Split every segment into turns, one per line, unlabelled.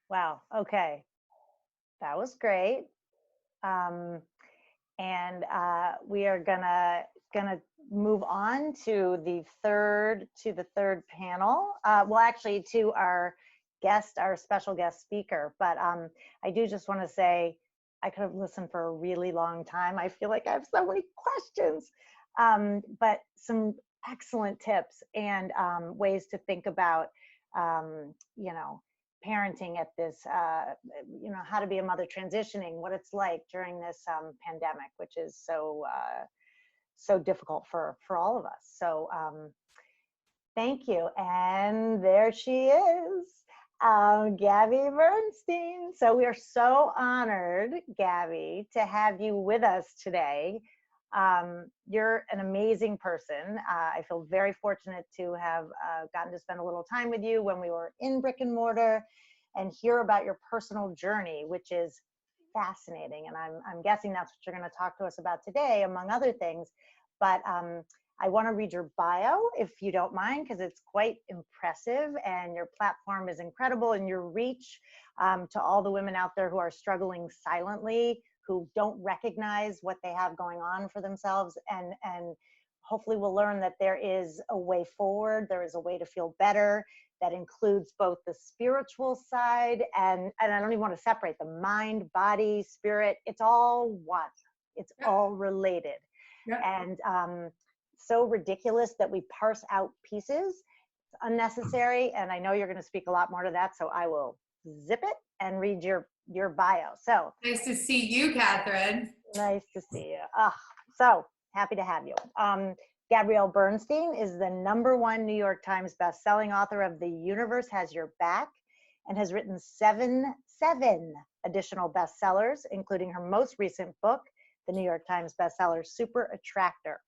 Wow. Okay. That was great. Um, and we are gonna move on to the third panel. Well, actually, to our special guest speaker. But I do just want to say I could have listened for a really long time. I feel like I have so many questions, but some excellent tips and ways to think about, you know, parenting at this, how to be a mother transitioning, what it's like during this pandemic, which is so difficult for all of us. So thank you. And there she is, Gabby Bernstein. So we are so honored, Gabby, to have you with us today. You're an amazing person. I feel very fortunate to have gotten to spend a little time with you when we were in brick and mortar and hear about your personal journey, which is fascinating. And I'm guessing that's what you're going to talk to us about today, among other things. But I want to read your bio, if you don't mind, because it's quite impressive and your platform is incredible, and your reach to all the women out there who are struggling silently, who don't recognize what they have going on for themselves. And hopefully we'll learn that there is a way forward. There is a way to feel better that includes both the spiritual side and I don't even want to separate the mind, body, spirit. It's all one. It's all related. And so ridiculous that we parse out pieces. It's unnecessary. And I know you're going to speak a lot more to that. So I will zip it and read your bio. So
nice to see you, Catherine.
Nice to see you. So happy to have you. Gabrielle Bernstein is the #1 New York Times bestselling author of The Universe Has Your Back and has written seven additional bestsellers, including her most recent book, the New York Times bestseller Super Attractor.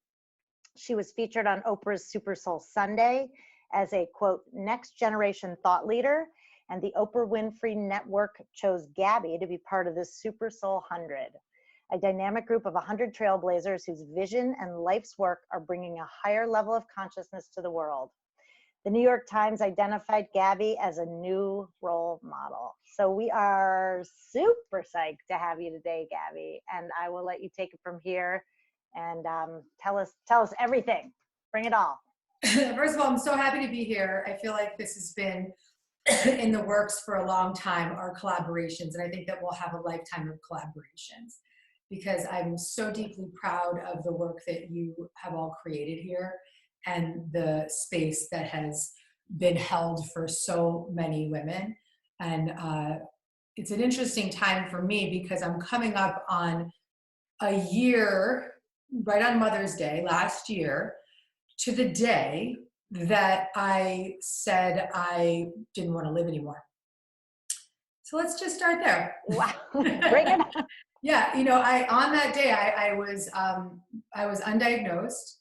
She was featured on Oprah's Super Soul Sunday as a, quote, next generation thought leader, and the Oprah Winfrey Network chose Gabby to be part of the Super Soul 100, a dynamic group of 100 trailblazers whose vision and life's work are bringing a higher level of consciousness to the world. The New York Times identified Gabby as a new role model. So we are super psyched to have you today, Gabby, and I will let you take it from here and tell us everything. Bring it all.
First of all, I'm so happy to be here. I feel like this has been in the works for a long time, our collaborations, and I think that we'll have a lifetime of collaborations because I'm so deeply proud of the work that you have all created here and the space that has been held for so many women. And it's an interesting time for me because I'm coming up on a year, right on Mother's Day last year, to the day that I said I didn't want to live anymore. So let's just start there.
Wow, bring it on.
Yeah, you know, on that day I was undiagnosed,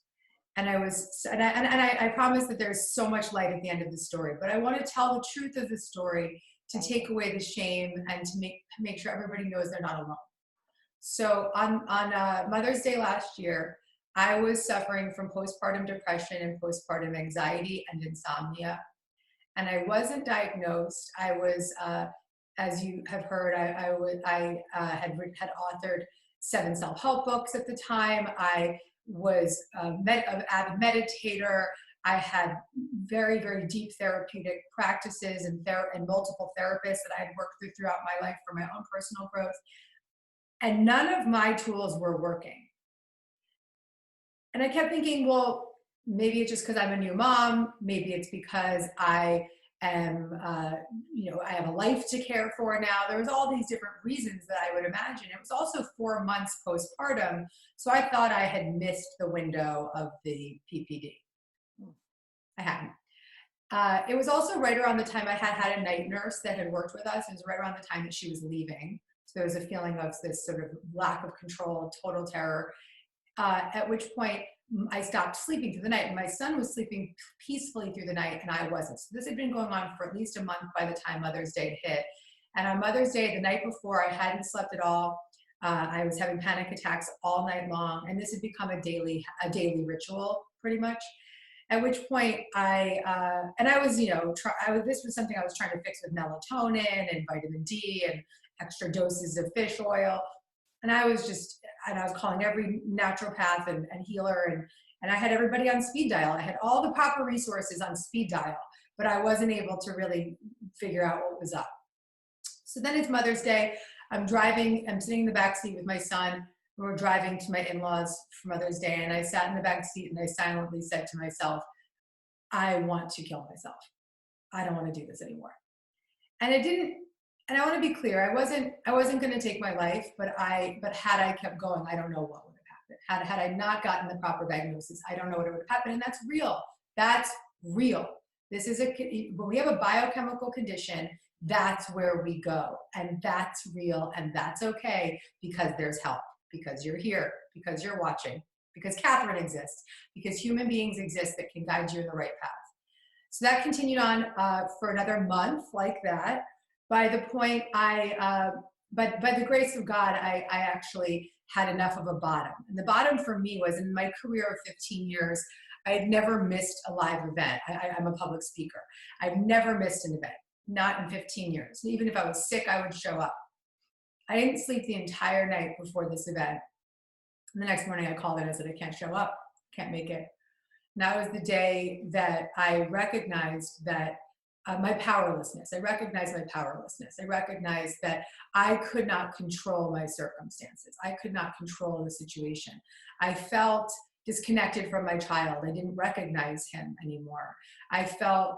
and I promise that there's so much light at the end of the story. But I want to tell the truth of the story to take away the shame and to make sure everybody knows they're not alone. So on Mother's Day last year, I was suffering from postpartum depression and postpartum anxiety and insomnia. And I wasn't diagnosed. I was, as you have heard, I had authored 7 self-help books at the time. I was an avid meditator. I had very, very deep therapeutic practices and multiple therapists that I had worked throughout my life for my own personal growth. And none of my tools were working. And I kept thinking, well, maybe it's just because I'm a new mom. Maybe it's because I am, I have a life to care for now. There was all these different reasons that I would imagine. It was also 4 months postpartum. So I thought I had missed the window of the PPD. I hadn't. It was also right around the time I had a night nurse that had worked with us. It was right around the time that she was leaving. So there was a feeling of this sort of lack of control, total terror, at which point I stopped sleeping through the night. And my son was sleeping peacefully through the night, and I wasn't. So this had been going on for at least a month by the time Mother's Day hit. And on Mother's Day, the night before, I hadn't slept at all. I was having panic attacks all night long, and this had become a daily ritual, pretty much. At which point and I was, you know, this was something I was trying to fix with melatonin and vitamin D and extra doses of fish oil. And I was calling every naturopath and healer, and I had everybody on speed dial. I had all the proper resources on speed dial, but I wasn't able to really figure out what was up. So then it's Mother's Day. I'm sitting in the back seat with my son. We're driving to my in-laws for Mother's Day, and I sat in the back seat and I silently said to myself, I want to kill myself. I don't want to do this anymore. And I want to be clear, I wasn't going to take my life, but had I kept going, I don't know what would have happened. Had I not gotten the proper diagnosis, I don't know what would have happened. And that's real. That's real. When we have a biochemical condition, that's where we go. And that's real. And that's okay, because there's help, because you're here, because you're watching, because Catherine exists, because human beings exist that can guide you in the right path. So that continued on for another month like that. By the point but by the grace of God, I actually had enough of a bottom. And the bottom for me was, in my career of 15 years, I had never missed a live event. I'm a public speaker. I've never missed an event, not in 15 years. Even if I was sick, I would show up. I didn't sleep the entire night before this event. And the next morning I called and I said, I can't show up, can't make it. And that was the day that I recognized that my powerlessness. I recognized my powerlessness. I recognized that I could not control my circumstances. I could not control the situation. I felt disconnected from my child. I didn't recognize him anymore. I felt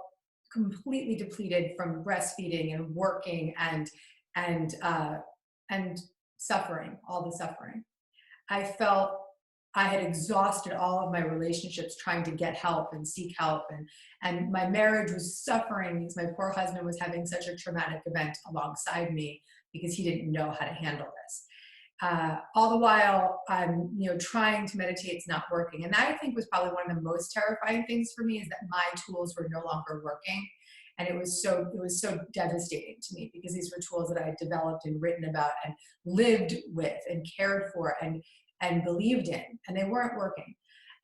completely depleted from breastfeeding and working and suffering, all the suffering. I felt I had exhausted all of my relationships trying to get help and seek help. And my marriage was suffering because my poor husband was having such a traumatic event alongside me because he didn't know how to handle this. All the while, I'm trying to meditate, it's not working. And that, I think, was probably one of the most terrifying things for me, is that my tools were no longer working. And it was so devastating to me, because these were tools that I had developed and written about and lived with and cared for and believed in, and they weren't working.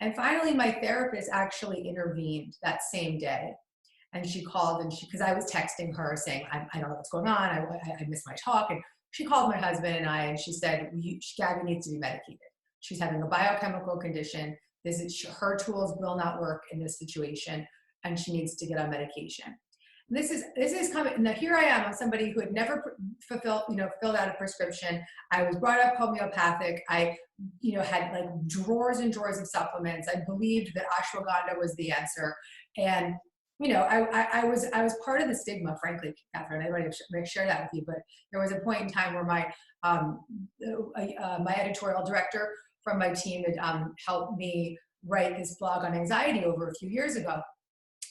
And finally, my therapist actually intervened that same day. And she called, and because I was texting her saying, I don't know what's going on, I missed my talk. And she called my husband and I, and she said, Gabby needs to be medicated. She's having a biochemical condition. Her tools will not work in this situation, and she needs to get on medication. This is coming. Now here I am. I'm somebody who had never filled out a prescription. I was brought up homeopathic. I, had like drawers and drawers of supplements. I believed that ashwagandha was the answer. And, I was part of the stigma, frankly, Catherine. I want to share that with you. But there was a point in time where my editorial director from my team had helped me write this blog on anxiety over a few years ago.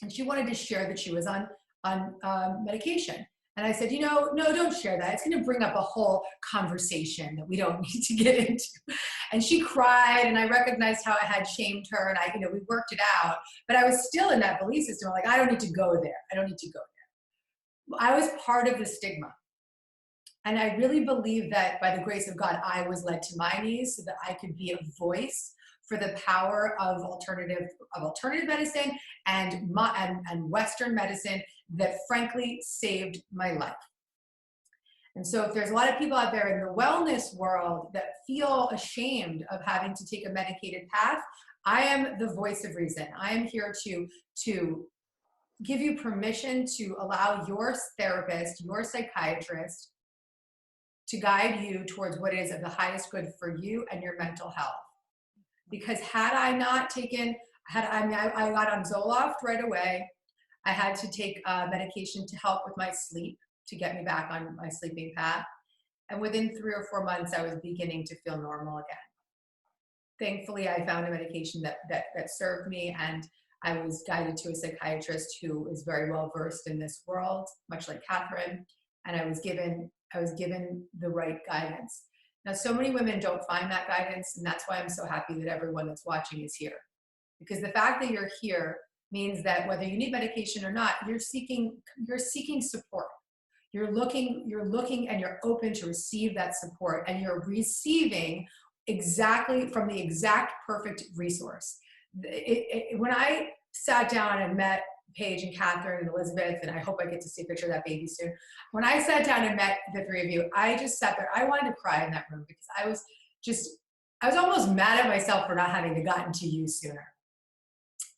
And she wanted to share that she was on medication. And I said, no, don't share that. It's going to bring up a whole conversation that we don't need to get into. And she cried, and I recognized how I had shamed her, and we worked it out. But I was still in that belief system, like, I don't need to go there. I don't need to go there. I was part of the stigma. And I really believe that by the grace of God, I was led to my knees so that I could be a voice for the power of alternative medicine and Western medicine that frankly saved my life. And so if there's a lot of people out there in the wellness world that feel ashamed of having to take a medicated path, I am the voice of reason. I am here to give you permission to allow your therapist, your psychiatrist, to guide you towards what is of the highest good for you and your mental health. Because had I not taken, I got on Zoloft right away. I had to take medication to help with my sleep, to get me back on my sleeping path. And within 3 or 4 months, I was beginning to feel normal again. Thankfully, I found a medication that served me, and I was guided to a psychiatrist who is very well versed in this world, much like Catherine, and I was given the right guidance. Now, so many women don't find that guidance, and that's why I'm so happy that everyone that's watching is here. Because the fact that you're here means that whether you need medication or not, you're seeking support. You're looking and you're open to receive that support, and you're receiving exactly from the exact perfect resource. When I sat down and met Paige and Catherine and Elizabeth, and I hope I get to see a picture of that baby soon. When I sat down and met the three of you, I just sat there. I wanted to cry in that room because I was almost mad at myself for not having gotten to you sooner.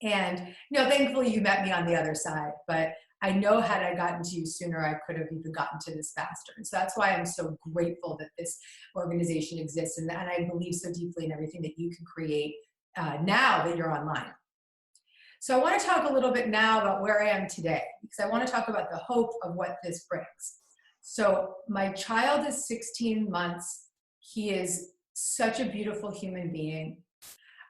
And, thankfully you met me on the other side, but I know had I gotten to you sooner, I could have even gotten to this faster. And so that's why I'm so grateful that this organization exists, and I believe so deeply in everything that you can create now that you're online. So I want to talk a little bit now about where I am today, because I want to talk about the hope of what this brings. So my child is 16 months. He is such a beautiful human being.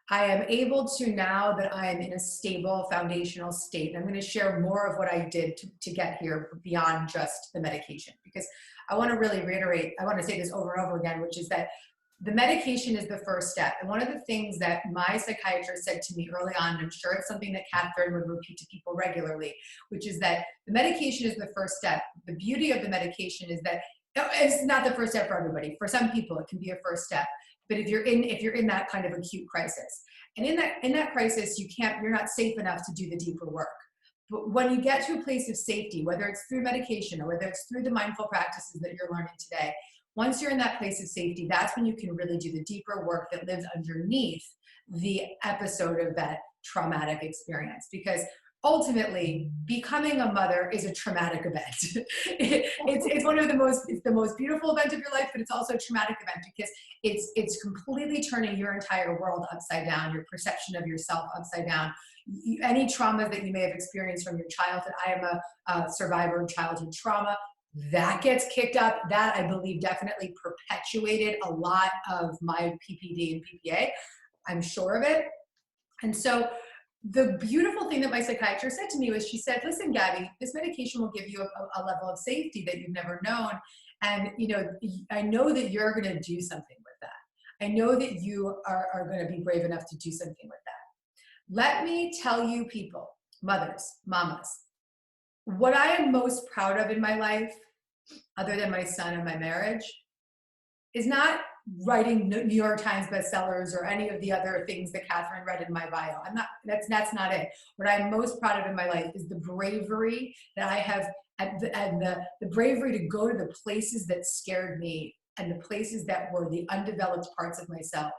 I am able to, now that I am in a stable foundational state, I'm going to share more of what I did to get here beyond just the medication, because I want to really reiterate, I want to say this over and over again, which is that the medication is the first step. And one of the things that my psychiatrist said to me early on, and I'm sure it's something that Catherine would repeat to people regularly, which is that the medication is the first step. The beauty of the medication is that it's not the first step for everybody. For some people, it can be a first step. But if you're in that kind of acute crisis, and in that crisis, you're not safe enough to do the deeper work. But when you get to a place of safety, whether it's through medication or whether it's through the mindful practices that you're learning today, once you're in that place of safety, that's when you can really do the deeper work that lives underneath the episode of that traumatic experience. Because ultimately, becoming a mother is a traumatic event. It's one of it's the most beautiful event of your life, but it's also a traumatic event because it's completely turning your entire world upside down, your perception of yourself upside down. Any trauma that you may have experienced from your childhood, I am a survivor of childhood trauma, that gets kicked up. That, I believe, definitely perpetuated a lot of my PPD and PPA. I'm sure of it. And so the beautiful thing that my psychiatrist said to me was, she said, listen, Gabby, this medication will give you a level of safety that you've never known. And, I know that you're going to do something with that. I know that you are going to be brave enough to do something with that. Let me tell you, people, mothers, mamas, what I am most proud of in my life, other than my son and my marriage, is not writing New York Times bestsellers or any of the other things that Catherine read in my bio. That's not it. What I'm most proud of in my life is the bravery that I have, and the bravery to go to the places that scared me and the places that were the undeveloped parts of myself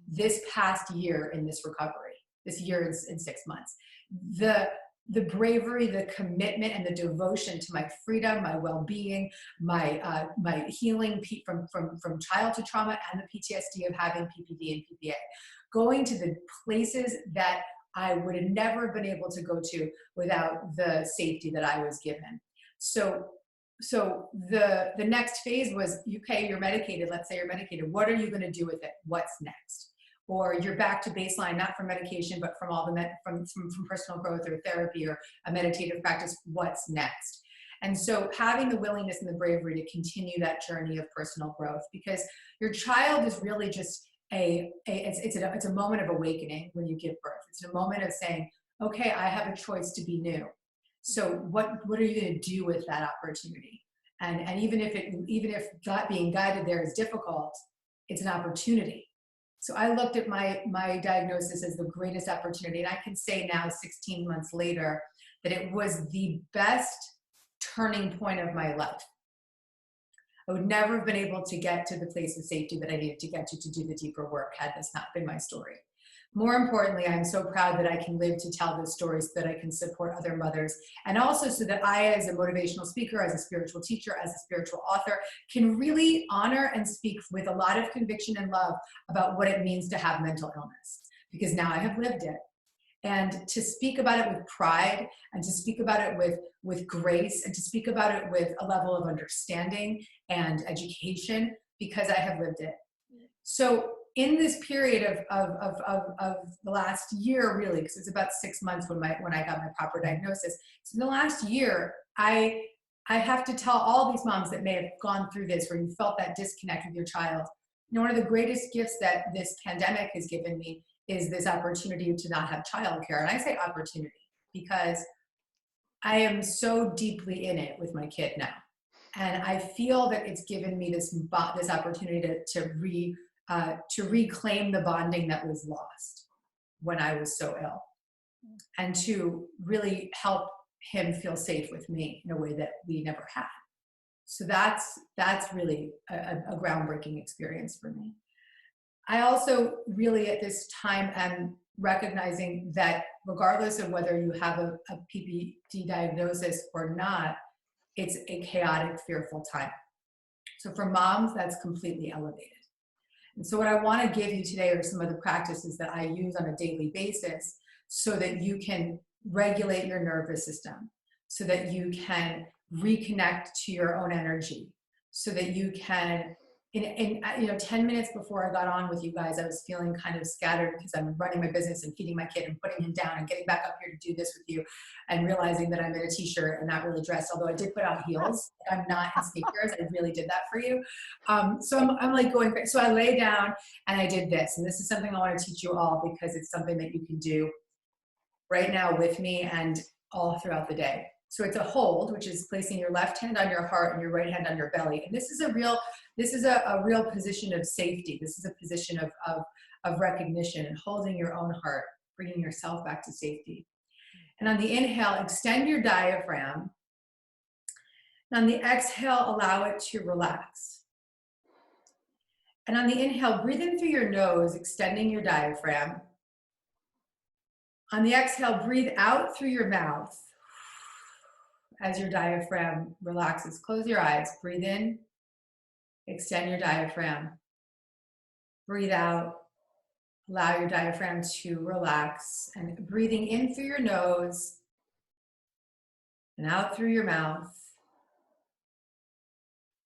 this past year in this recovery, this year in 6 months. The bravery, the commitment, and the devotion to my freedom, my well-being, my healing from childhood trauma and the PTSD of having PPD and PPA, going to the places that I would have never been able to go to without the safety that I was given. So the next phase was, okay, you're medicated. Let's say you're medicated. What are you going to do with it? What's next? Or you're back to baseline, not from medication, but from all the from personal growth or therapy or a meditative practice. What's next? And so having the willingness and the bravery to continue that journey of personal growth, because your child is really just it's a moment of awakening when you give birth. It's a moment of saying, okay, I have a choice to be new. So what are you going to do with that opportunity? And even if being guided there is difficult, it's an opportunity. So I looked at my diagnosis as the greatest opportunity. And I can say now, 16 months later, that it was the best turning point of my life. I would never have been able to get to the place of safety that I needed to get to do the deeper work had this not been my story. More importantly, I'm so proud that I can live to tell those stories so that I can support other mothers. And also so that I, as a motivational speaker, as a spiritual teacher, as a spiritual author, can really honor and speak with a lot of conviction and love about what it means to have mental illness. Because now I have lived it. And to speak about it with pride, and to speak about it with grace, and to speak about it with a level of understanding and education, because I have lived it. So in this period of the last year, really, because it's about 6 months when I got my proper diagnosis. So in the last year, I have to tell all these moms that may have gone through this, where you felt that disconnect with your child. One of the greatest gifts that this pandemic has given me is this opportunity to not have childcare. And I say opportunity because I am so deeply in it with my kid now. And I feel that it's given me this opportunity to reclaim the bonding that was lost when I was so ill. and to really help him feel safe with me in a way that we never had. So that's really a groundbreaking experience for me. I also really at this time am recognizing that regardless of whether you have a PPD diagnosis or not, it's a chaotic, fearful time. So for moms, that's completely elevated. And so what I want to give you today are some of the practices that I use on a daily basis so that you can regulate your nervous system, so that you can reconnect to your own energy, so that you can, in 10 minutes before I got on with you guys, I was feeling kind of scattered because I'm running my business and feeding my kid and putting him down and getting back up here to do this with you and realizing that I'm in a t-shirt and not really dressed, although I did put on heels. I'm not in sneakers. I really did that for you. So I'm like going, so I lay down and I did this. And this is something I want to teach you all because it's something that you can do right now with me and all throughout the day. So it's a hold, which is placing your left hand on your heart and your right hand on your belly. And this is a real position of safety. This is a position of recognition and holding your own heart, bringing yourself back to safety. And on the inhale, extend your diaphragm. And on the exhale, allow it to relax. And on the inhale, breathe in through your nose, extending your diaphragm. On the exhale, breathe out through your mouth as your diaphragm relaxes. Close your eyes, breathe in, extend your diaphragm. Breathe out, allow your diaphragm to relax. And breathing in through your nose and out through your mouth.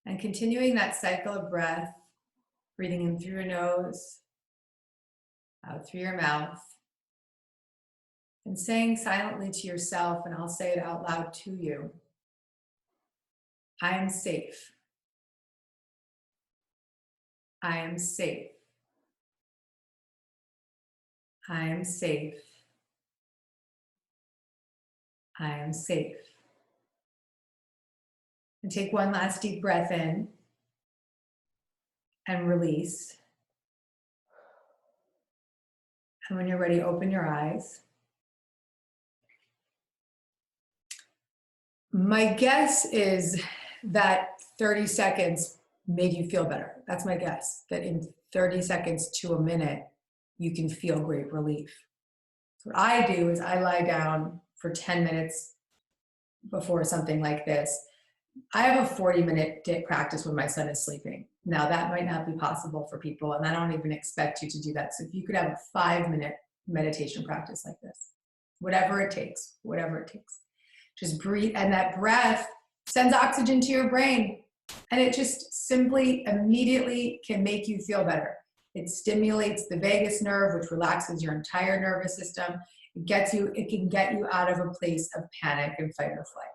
And continuing that cycle of breath, breathing in through your nose, out through your mouth. And saying silently to yourself, and I'll say it out loud to you, I am safe. I am safe. I am safe. I am safe. And take one last deep breath in and release. And when you're ready, open your eyes. My guess is that 30 seconds made you feel better. That's my guess, that in 30 seconds to a minute, you can feel great relief. So what I do is I lie down for 10 minutes before something like this. I have a 40-minute practice when my son is sleeping. Now that might not be possible for people, and I don't even expect you to do that. So if you could have a 5-minute meditation practice like this, whatever it takes, whatever it takes. Just breathe, and that breath sends oxygen to your brain, and it just simply immediately can make you feel better. It stimulates the vagus nerve, which relaxes your entire nervous system. It can get you out of a place of panic and fight or flight.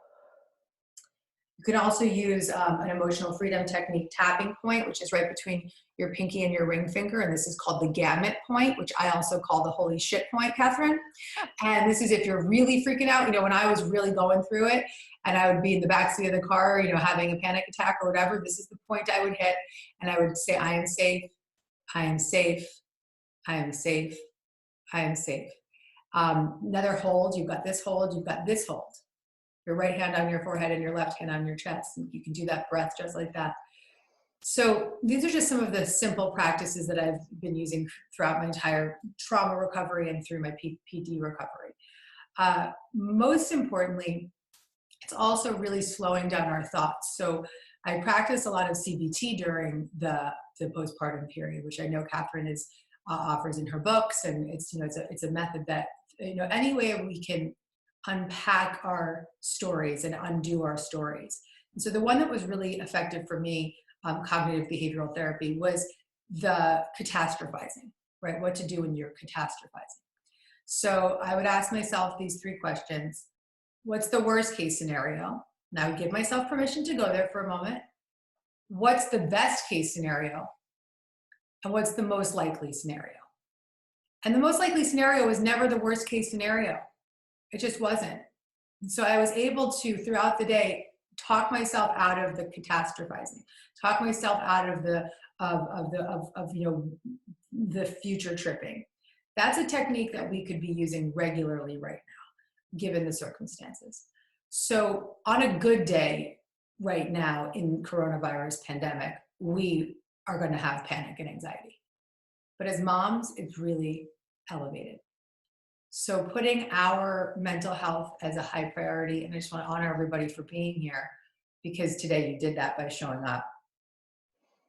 You can also use an emotional freedom technique tapping point, which is right between your pinky and your ring finger. And this is called the gamut point, which I also call the holy shit point, Catherine. And this is if you're really freaking out, when I was really going through it and I would be in the backseat of the car, having a panic attack or whatever, this is the point I would hit. And I would say, I am safe. I am safe. I am safe. I am safe. Another hold, you've got this hold, you've got this hold. Your right hand on your forehead and your left hand on your chest. And you can do that breath just like that. So these are just some of the simple practices that I've been using throughout my entire trauma recovery and through my PD recovery. Most importantly, it's also really slowing down our thoughts. So I practice a lot of CBT during the postpartum period, which I know Catherine offers in her books. And it's a method that, any way we can unpack our stories and undo our stories. And so the one that was really effective for me, cognitive behavioral therapy, was the catastrophizing, right? What to do when you're catastrophizing. So I would ask myself these 3 questions. What's the worst case scenario? And I would give myself permission to go there for a moment. What's the best case scenario? And what's the most likely scenario? And the most likely scenario was never the worst case scenario. It just wasn't. And so I was able to, throughout the day, talk myself out of the catastrophizing, talk myself out of the future tripping, That's a technique that we could be using regularly right now, given the circumstances. So on a good day right now in coronavirus pandemic, we are going to have panic and anxiety. But as moms, it's really elevated. So putting our mental health as a high priority, and I just want to honor everybody for being here, because today you did that by showing up.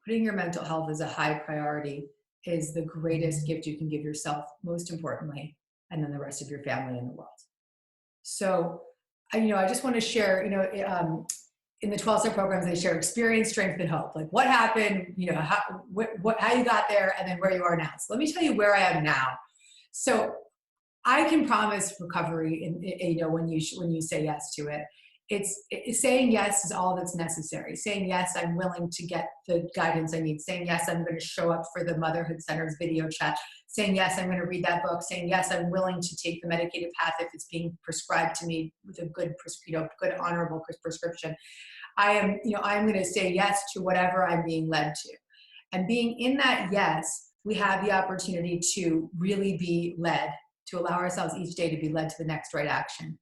Putting your mental health as a high priority is the greatest gift you can give yourself, most importantly, and then the rest of your family and the world. So, I just want to share, in the 12-step programs, they share experience, strength, and hope. Like what happened, how you got there, and then where you are now. So let me tell you where I am now. So I can promise recovery, when you say yes to it. It's saying yes is all that's necessary. Saying yes, I'm willing to get the guidance I need. Saying yes, I'm going to show up for the Motherhood Center's video chat. Saying yes, I'm going to read that book. Saying yes, I'm willing to take the medicated path if it's being prescribed to me with a good, good honorable prescription. I'm going to say yes to whatever I'm being led to. And being in that yes, we have the opportunity to really be led, to allow ourselves each day to be led to the next right action.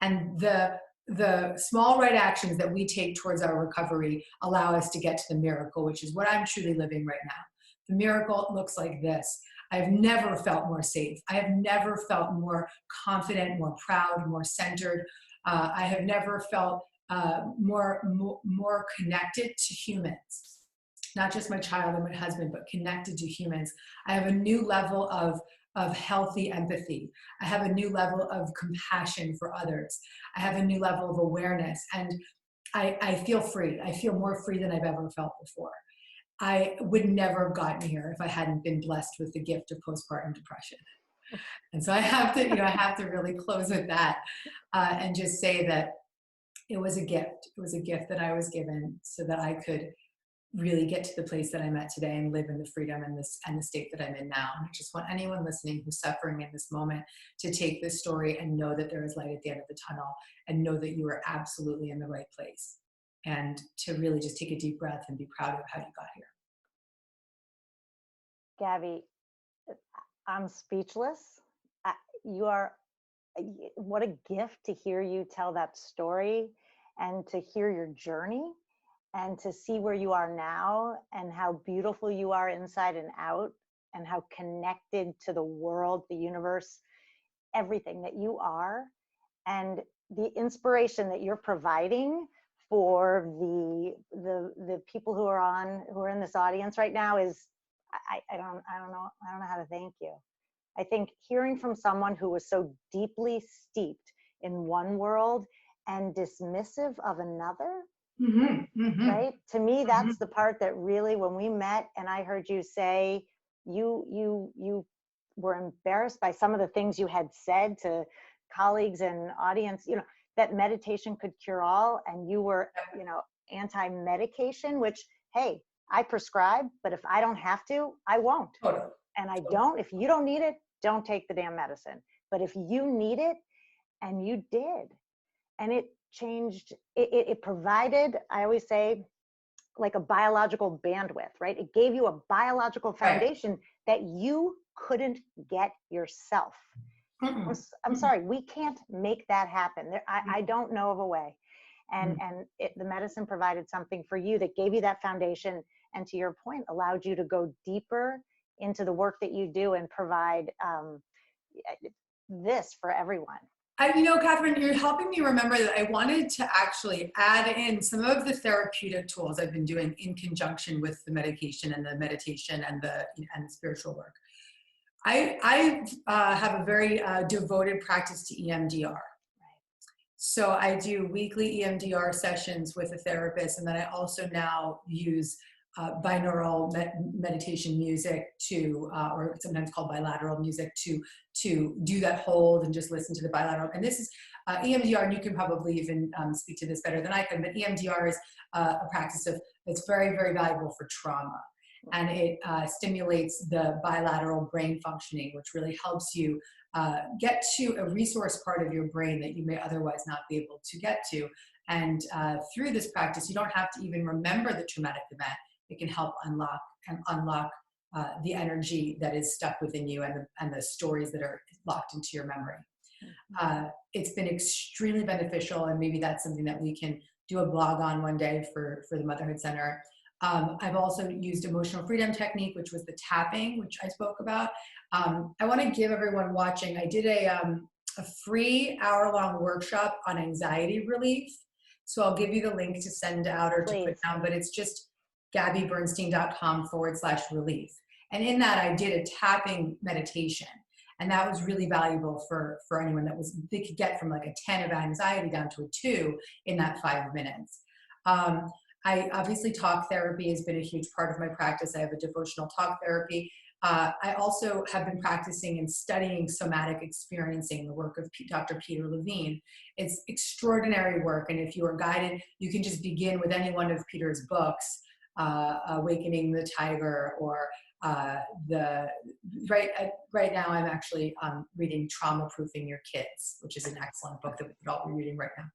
And the small right actions that we take towards our recovery allow us to get to the miracle, which is what I'm truly living right now. The miracle looks like this. I've never felt more safe. I have never felt more confident, more proud, more centered. I have never felt more connected to humans, not just my child and my husband, but connected to humans. I have a new level of healthy empathy. I have a new level of compassion for others. I have a new level of awareness, and I feel free. I feel more free than I've ever felt before. I would never have gotten here if I hadn't been blessed with the gift of postpartum depression. And so I have to really close with that and just say that it was a gift. It was a gift that I was given so that I could really get to the place that I'm at today and live in the freedom and the state that I'm in now. And I just want anyone listening who's suffering in this moment to take this story and know that there is light at the end of the tunnel, and know that you are absolutely in the right place, and to really just take a deep breath and be proud of how you got here.
Gabby, I'm speechless. What a gift to hear you tell that story and to hear your journey and to see where you are now and how beautiful you are inside and out and how connected to the world, the universe, everything that you are, and the inspiration that you're providing for the people who are in this audience right now is, I don't know how to thank you. I think hearing from someone who was so deeply steeped in one world and dismissive of another, right? To me, that's the part that really, when we met and I heard you say you were embarrassed by some of the things you had said to colleagues and audience, that meditation could cure all, and you were, anti-medication, which, hey, I prescribe, but if I don't have to, I won't.
Totally.
And I don't. If you don't need it, don't take the damn medicine. But if you need it, and you did, and it changed, it provided, I always say, like a biological bandwidth, right? It gave you a biological foundation that you couldn't get yourself. I'm sorry, we can't make that happen. I don't know of a way. And the medicine provided something for you that gave you that foundation, and to your point, allowed you to go deeper into the work that you do and provide this for everyone.
Catherine, you're helping me remember that I wanted to actually add in some of the therapeutic tools I've been doing in conjunction with the medication and the meditation and the spiritual work. I have a very devoted practice to EMDR. So I do weekly EMDR sessions with a therapist, and then I also now use binaural meditation music or sometimes called bilateral music to do that hold and just listen to the bilateral. And this is EMDR, and you can probably even speak to this better than I can, but EMDR is a practice that's very, very valuable for trauma. And it stimulates the bilateral brain functioning, which really helps you get to a resource part of your brain that you may otherwise not be able to get to. And through this practice, you don't have to even remember the traumatic event. It can help unlock the energy that is stuck within you and the stories that are locked into your memory. It's been extremely beneficial, and maybe that's something that we can do a blog on one day for the Motherhood Center. I've also used emotional freedom technique, which was the tapping, which I spoke about. I want to give everyone watching, I did a free hour-long workshop on anxiety relief. So I'll give you the link to send out or to put down, but it's just gabbybernstein.com/relief. And in that, I did a tapping meditation. And that was really valuable for anyone they could get from like a 10 of anxiety down to a 2 in that 5 minutes. I obviously, talk therapy has been a huge part of my practice. I have a devotional talk therapy. I also have been practicing and studying somatic experiencing, the work of Dr. Peter Levine. It's extraordinary work. And if you are guided, you can just begin with any one of Peter's books, Awakening the Tiger, or right now I'm actually reading Trauma Proofing Your Kids, which is an excellent book that we could all be reading right now.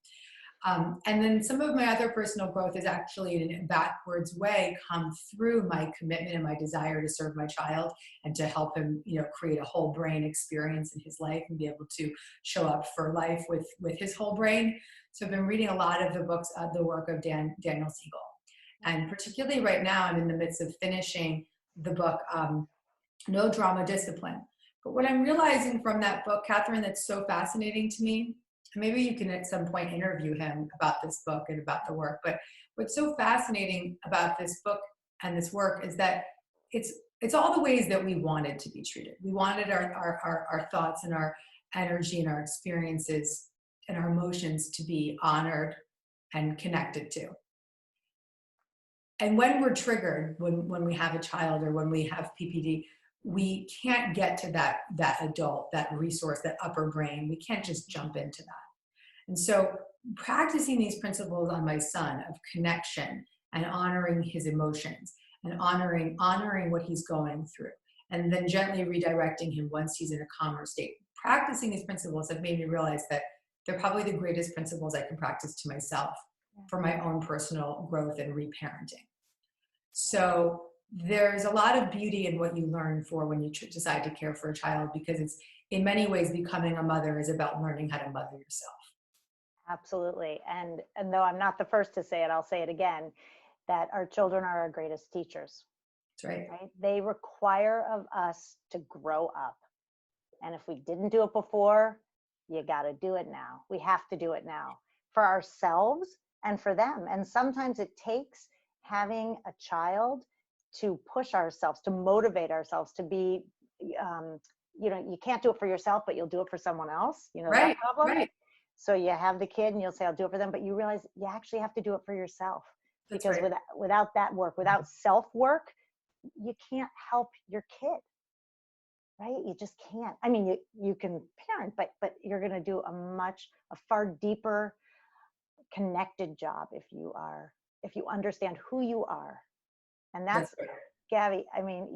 And then some of my other personal growth is actually in a backwards way come through my commitment and my desire to serve my child and to help him, create a whole brain experience in his life and be able to show up for life with his whole brain. So I've been reading a lot of the books, the work of Daniel Siegel. And particularly right now, I'm in the midst of finishing the book, No Drama Discipline. But what I'm realizing from that book, Catherine, that's so fascinating to me, maybe you can at some point interview him about this book and about the work, but what's so fascinating about this book and this work is that it's all the ways that we wanted to be treated. We wanted our thoughts and our energy and our experiences and our emotions to be honored and connected to. And when we're triggered, when we have a child or when we have PPD, we can't get to that adult, that resource, that upper brain. We can't just jump into that. And so practicing these principles on my son of connection and honoring his emotions and honoring what he's going through, and then gently redirecting him once he's in a calmer state. Practicing these principles have made me realize that they're probably the greatest principles I can practice to myself for my own personal growth and reparenting. So there's a lot of beauty in what you learn when you decide to care for a child, because it's in many ways becoming a mother is about learning how to mother yourself.
Absolutely. And though I'm not the first to say it, I'll say it again, that our children are our greatest teachers.
That's right.
They require of us to grow up. And if we didn't do it before, you got to do it now. We have to do it now for ourselves and for them. And sometimes it takes having a child to push ourselves, to motivate ourselves, to be, you can't do it for yourself, but you'll do it for someone else.
Right,
that problem.
Right.
So you have the kid and you'll say, I'll do it for them, but you realize you actually have to do it for yourself.
That's
because
right.
without that work, without self-work, you can't help your kid, right? You just can't. I mean, you can parent, but you're going to do a far deeper connected job if you understand who you are. And that's
right.
Gabby, I mean,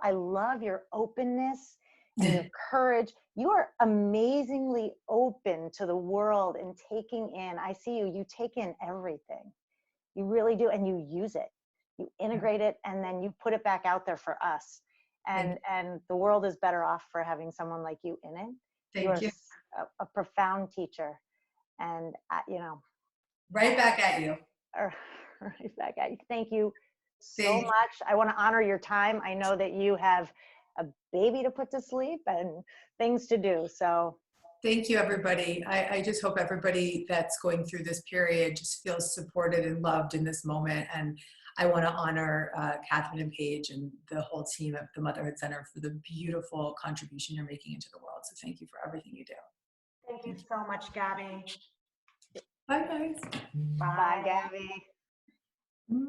I love your openness and your courage. You are amazingly open to the world and taking in. I see you take in everything. You really do. And you use it, you integrate it, and then you put it back out there for us. And the world is better off for having someone like you in it.
Thank you.
A profound teacher. And,
right back at you.
Right back at you. Thank you so much. I want to honor your time. I know that you have a baby to put to sleep and things to do. So
thank you, everybody. I just hope everybody that's going through this period just feels supported and loved in this moment. And I want to honor Catherine and Paige and the whole team at the Motherhood Center for the beautiful contribution you're making into the world. So thank you for everything you do.
Thank you so much, Gabby.
Bye, guys.
bye, Gabby.
Mm-hmm.